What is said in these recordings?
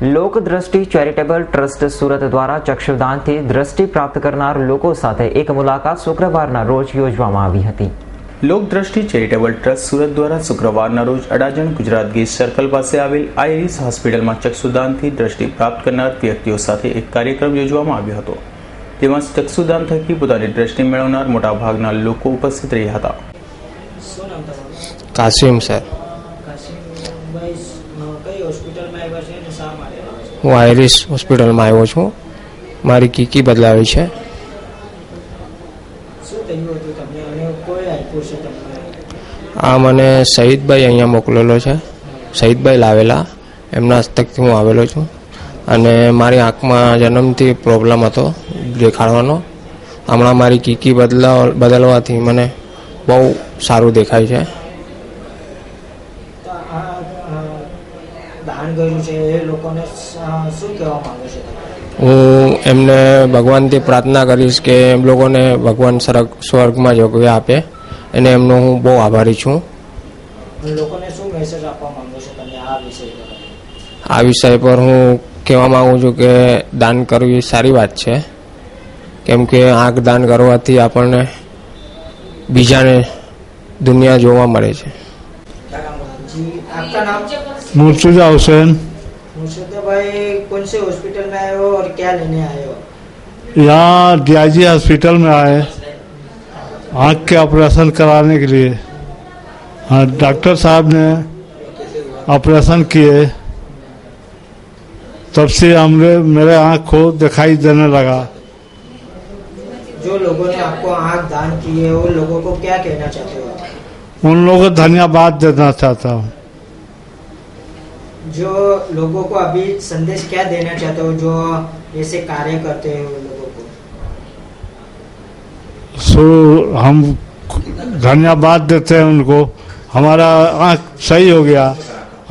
લોકદ્રષ્ટિ charitable trust Surat દ્વારા ચક્ષુદાનથી દ્રષ્ટિ પ્રાપ્ત કરનાર લોકો સાથે એક મુલાકાત શુક્રવારના રોજ યોજવામાં આવી હતી। લોકદ્રષ્ટિ ચેરિટેબલ ટ્રસ્ટ સુરત દ્વારા શુક્રવારના રોજ અડાજણ ગુજરાત ગેસ સર્કલ પાસે આવેલ આઈરિસ હોસ્પિટલમાં ચક્ષુદાનથી દ્રષ્ટિ પ્રાપ્ત કરનાર વ્યક્તિઓ સાથે એક કાર્યક્રમ યોજવામાં આવ્યો હતો। તેમાં ચક્ષુદાન થકી પોતાની દ્રષ્ટિ મેળવનાર મોટાભાગના લોકો ઉપસ્થિત રહ્યા હતા। કાસિમ સર, હું આઈરિસ હોસ્પિટલમાં આવ્યો છું। મારી કીકી બદલાવી છે। આ મને શહીદભાઈ અહીંયા મોકલેલો છે। શહીદભાઈ લાવેલા, એમના હસ્તકથી હું આવેલો છું। અને મારી આંખમાં જન્મથી પ્રોબ્લેમ હતો દેખાડવાનો। હમણાં મારી કીકી બદલવાથી મને બહુ સારું દેખાય છે। હું એમને ભગવાનથી પ્રાર્થના કરીશ કે એમ લોકોને ભગવાન સ્વર્ગમાં જગ્યા આપે, અને એમનો હું બહુ આભારી છું। આ વિષય પર હું કહેવા માંગુ છું કે દાન કરવી સારી વાત છે, કેમ કે આંખ દાન કરવાથી આપણને બીજાને દુનિયા જોવા મળે છે। मुर्तजा हुसैन। मुर्तजा भाई कौन से हॉस्पिटल में आए हो और क्या लेने आए हो? यहाँ डीआईजी हॉस्पिटल में आए आँख के ऑपरेशन कराने के लिए। हाँ, डॉक्टर साहब ने ऑपरेशन किए, तब से मेरे आँख को दिखाई देने लगा। जो लोगों ने आपको आँख दान की है उन लोगों को क्या कहना चाहते हो? उन लोगों को धन्यवाद देना चाहता हूँ। जो लोगों को अभी संदेश क्या देना चाहते हो जो ऐसे कार्य करते हैं उन लोगों को? हम धन्यवाद देते हैं उनको। हमारा आँख सही हो गया।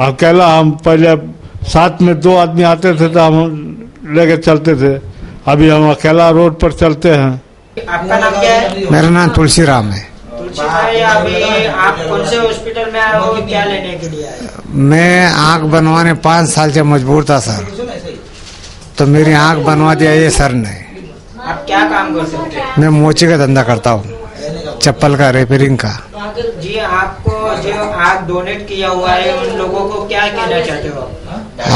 अकेला हम पहले साथ में 2 आदमी आते थे तो हम लेके चलते थे, अभी हम अकेला रोड पर चलते हैं। आपका नाम क्या है? मेरा नाम तुलसी राम है। तुलसी भाई, अभी आप कौन से हॉस्पिटल में आए हो, क्या लेने के लिए आए? मैं आँख बनवाने 5 साल से मजबूर था सर, तो मेरी आँख बनवा दिया ये सर ने। आप क्या काम करते हो? मैं मोची का धंधा करता हूँ, चप्पल का रिपेयरिंग का। जी, आपको जो आँख डोनेट किया हुआ है उन लोगों को क्या कहना चाहते हो?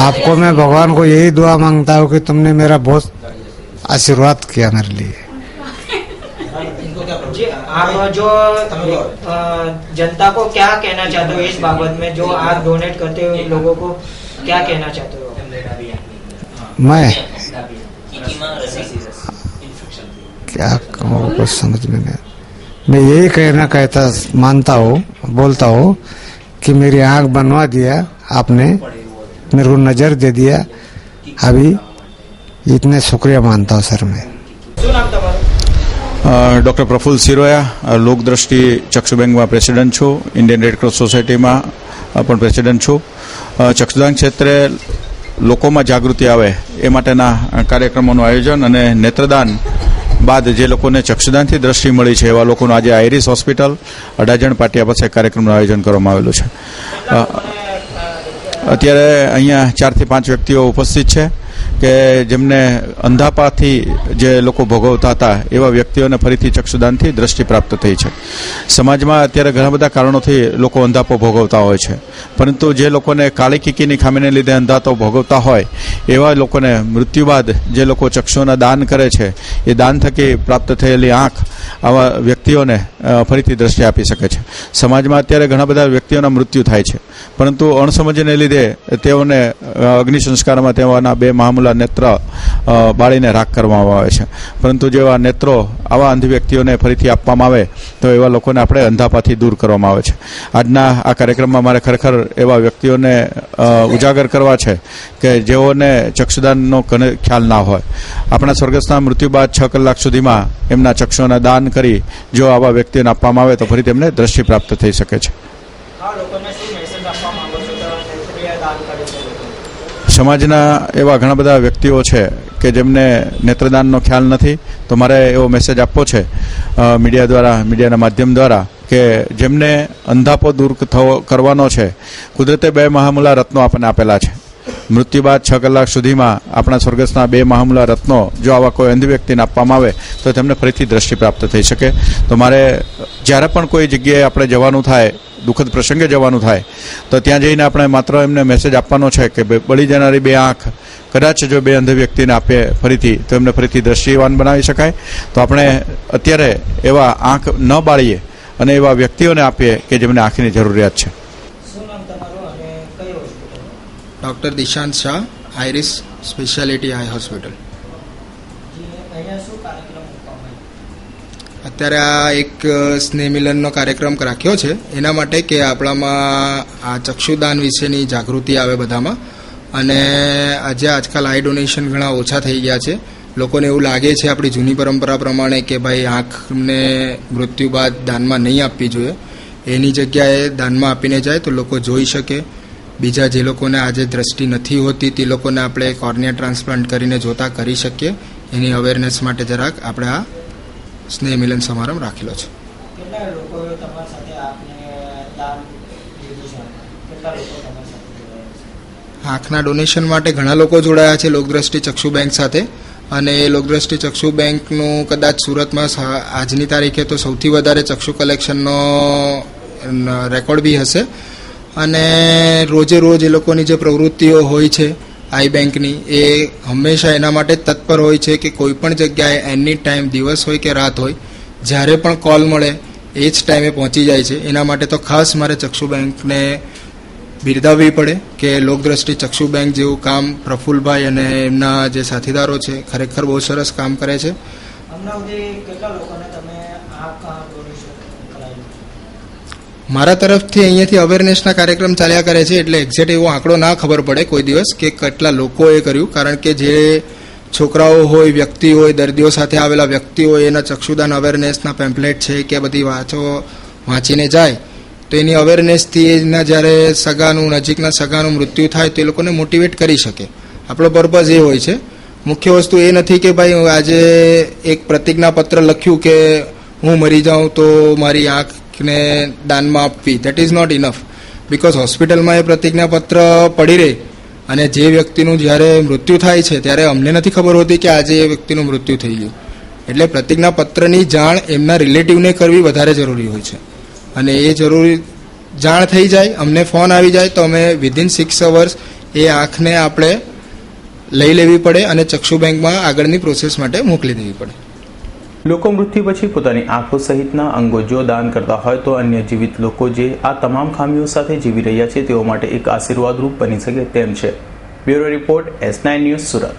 आपको मैं भगवान को यही दुआ मांगता हूँ कि तुमने मेरा बहुत आशीर्वाद किया मेरे लिए। जी, आप जो जनता को क्या कहना चाहते हो इस बाबत में, जो आप डोनेट करते हो लोगों को क्या कहना चाहते हो? मैं क्या कहूँ कुछ समझ में नहीं। मैं यही मानता हूँ, बोलता हूँ कि मेरी आँख बनवा दिया आपने, मेरे को नजर दे दिया, अभी इतने शुक्रिया मानता हूँ सर मैं। डॉक्टर प्रफुल्ल सिरोया, લોકદ્રષ્ટિ ચક્ષુ બેંકમાં પ્રેસિડેન્ટ છું। ઇન્ડિયન રેડ ક્રોસ સોસાયટીમાં પણ પ્રેસિડેન્ટ છું। ચક્ષુદાન ક્ષેત્રે લોકોમાં જાગૃતિ આવે એ માટેના કાર્યક્રમોનું આયોજન અને નેત્રદાન બાદ જે લોકોને ચક્ષુદાનથી દ્રષ્ટિ મળી છે એવા લોકોનું આજે આઈરિસ હોસ્પિટલ અડાજણ પાટિયા પાસે કાર્યક્રમનું આયોજન કરવામાં આવેલું છે। અત્યારે અહીંયા 4 થી 5 વ્યક્તિઓ ઉપસ્થિત છે કે જેમને અંધાપાથી જે લોકો ભોગવતા હતા એવા વ્યક્તિઓને ફરીથી ચક્ષુદાનથી દ્રષ્ટિ પ્રાપ્ત થઈ છે। સમાજમાં અત્યારે ઘણા બધા કારણોથી લોકો અંધાપો ભોગવતા હોય છે, પરંતુ જે લોકોને કાળી કીકીની ખામીને લીધે અંધાતો ભોગવતા હોય એવા લોકોને મૃત્યુ બાદ જે લોકો ચક્ષુના દાન કરે છે એ દાન થકી પ્રાપ્ત થયેલી આંખ આવા વ્યક્તિઓને ફરીથી દ્રષ્ટિ આપી શકે છે। સમાજમાં અત્યારે ઘણા બધા વ્યક્તિઓના મૃત્યુ થાય છે, પરંતુ અણસમજને લીધે તેઓને અગ્નિ સંસ્કારમાં તેઓના 2 મહામૂલા નેત્ર બાળીને રાખ કરવામાં આવે છે, પરંતુ જેવા નેત્રો આવા અંધ વ્યક્તિઓને ફરીથી આપવામાં આવે તો એવા લોકોને આપણે અંધાપાથી દૂર કરવામાં આવે છે। આજના આ કાર્યક્રમમાં મારે ખરેખર એવા વ્યક્તિઓને ઉજાગર કરવા છે કે જેઓને ચક્ષુદાનનો ખ્યાલ ના હોય। આપણા સ્વર્ગસ્થના મૃત્યુ બાદ 6 કલાક સુધીમાં એમના ચક્ષુઓના દાન કરી જો આવા વ્યક્તિઓને આપવામાં આવે તો ફરી તેમને દ્રષ્ટિ પ્રાપ્ત થઈ શકે છે। સમાજના એવા ઘણા બધા વ્યક્તિઓ છે કે જેમને નેત્રદાનનો ખ્યાલ નથી, તો મારે એવો મેસેજ આપવો છે મીડિયા દ્વારા, મીડિયાના માધ્યમ દ્વારા કે જેમને અંધાપો દૂર કરવાનો છે, કુદરતે 2 મહામૂલા રત્નો આપણને આપેલા છે। મૃત્યુ બાદ 6 કલાક સુધીમાં આપણા સ્વર્ગસ્થના 2 મહામૂલા રત્નો જો આવા કોઈ અંધ વ્યક્તિને આપવામાં આવે તો તેમને ફરીથી દ્રષ્ટિ પ્રાપ્ત થઈ શકે. તો મારે જ્યારે પણ કોઈ જગ્યાએ આપણે જવાનું થાય, દુઃખદ પ્રસંગે જવાનું થાય, તો ત્યાં જઈને આપણે માત્ર એમને મેસેજ આપવાનો છે કે બળી જનારી 2 આંખ કદાચ જો 2 અંધ વ્યક્તિને આપીએ ફરીથી તો એમને ફરીથી દ્રષ્ટિવાન બનાવી શકાય. તો આપણે અત્યારે એવા આંખ ન બાળીએ અને એવા વ્યક્તિઓને આપીએ કે જેમને આંખની જરૂરિયાત છે. Doctor Dishant Shah, iris speciality આઈ હોસ્પિટલ. અત્યારે આ એક સ્નેહ મિલનનો કાર્યક્રમ રાખ્યો છે એના માટે કે આપણામાં આ ચક્ષુદાન વિશેની જાગૃતિ આવે બધામાં. અને આજે આજકાલ આઈ ડોનેશન ઘણા ઓછા થઈ ગયા છે. લોકોને એવું લાગે છે આપણી જૂની પરંપરા પ્રમાણે કે ભાઈ આંખને મૃત્યુ બાદ દાનમાં નહીં આપવી જોઈએ. એની જગ્યાએ દાનમાં આપીને જાય તો લોકો જોઈ શકે. બીજા જે લોકોને આજે દ્રષ્ટિ નથી હોતી તે લોકોને આપણે કોર્નિયા ટ્રાન્સપ્લાન્ટ કરીને જોતા કરી શકીએ. એની અવેરનેસ માટે જરાક આપણે આ સ્નેહ મિલન સમારંભ રાખેલો છે. આંખના ડોનેશન માટે ઘણા લોકો જોડાયા છે લોકદ્રષ્ટિ ચક્ષુ બેંક સાથે. અને એ લોકદ્રષ્ટિ ચક્ષુ બેંકનું કદાચ સુરતમાં આજની તારીખે તો સૌથી વધારે ચક્ષુ કલેક્શનનો રેકોર્ડ બી હશે. અને રોજે રોજ એ લોકોની જે પ્રવૃત્તિઓ હોય છે આઈ બેંકની એ હંમેશા એના માટે જ તત્પર હોય છે કે કોઈ પણ જગ્યાએ એની ટાઈમ દિવસ હોય કે રાત હોય જ્યારે પણ કોલ મળે એ જ ટાઈમે પહોંચી જાય છે. એના માટે તો ખાસ મારે ચક્ષુ બેંકને બિરદાવવી પડે કે લોકદ્રષ્ટિ ચક્ષુ બેંક જેવું કામ પ્રફુલભાઈ અને એમના જે સાથીદારો છે ખરેખર બહુ સરસ કામ કરે છે. મારા તરફથી અહીંયાથી અવેરનેસના કાર્યક્રમ ચાલ્યા કરે છે એટલે એક્ઝેક્ટ એવો આંકડો ના ખબર પડે કોઈ દિવસ કે કેટલા લોકોએ કર્યું. કારણ કે જે છોકરાઓ હોય, વ્યક્તિ હોય, દર્દીઓ સાથે આવેલા વ્યક્તિ હોય, એના ચક્ષુદાન અવેરનેસના પેમ્પલેટ છે કે બધી વાંચીને જાય તો એની અવેરનેસથી એના જ્યારે સગાનું, નજીકના સગાનું મૃત્યુ થાય તો એ લોકોને મોટિવેટ કરી શકે. આપણો પર્પઝ એ હોય છે. મુખ્ય વસ્તુ એ નથી કે ભાઈ આજે એક પ્રતિજ્ઞાપત્ર લખ્યું કે હું મરી જાઉં તો મારી આંખને દાનમાં આપવી. That is not enough. Because હોસ્પિટલમાં એ પ્રતિજ્ઞાપત્ર પડી રહે અને જે વ્યક્તિનું જ્યારે મૃત્યુ થાય છે ત્યારે અમને નથી ખબર હોતી કે આજે એ વ્યક્તિનું મૃત્યુ થઈ ગયું. એટલે પ્રતિજ્ઞાપત્રની જાણ એમના રિલેટિવને કરવી વધારે જરૂરી હોય છે. અને એ જરૂરી જાણ થઈ જાય, અમને ફોન આવી જાય તો અમે વિધિન 6 અવર્સ એ આંખને આપણે લઈ લેવી પડે અને ચક્ષુ બેંકમાં આગળની પ્રોસેસ માટે મોકલી દેવી પડે. લોકો મૃત્યુ પછી પોતાની આંખો સહિતના અંગો જો દાન કરતા હોય તો અન્ય જીવિત લોકો જે આ તમામ ખામીઓ સાથે જીવી રહ્યા છે તેઓ માટે એક આશીર્વાદરૂપ બની શકે તેમ છે. Bureau report S9 news Surat.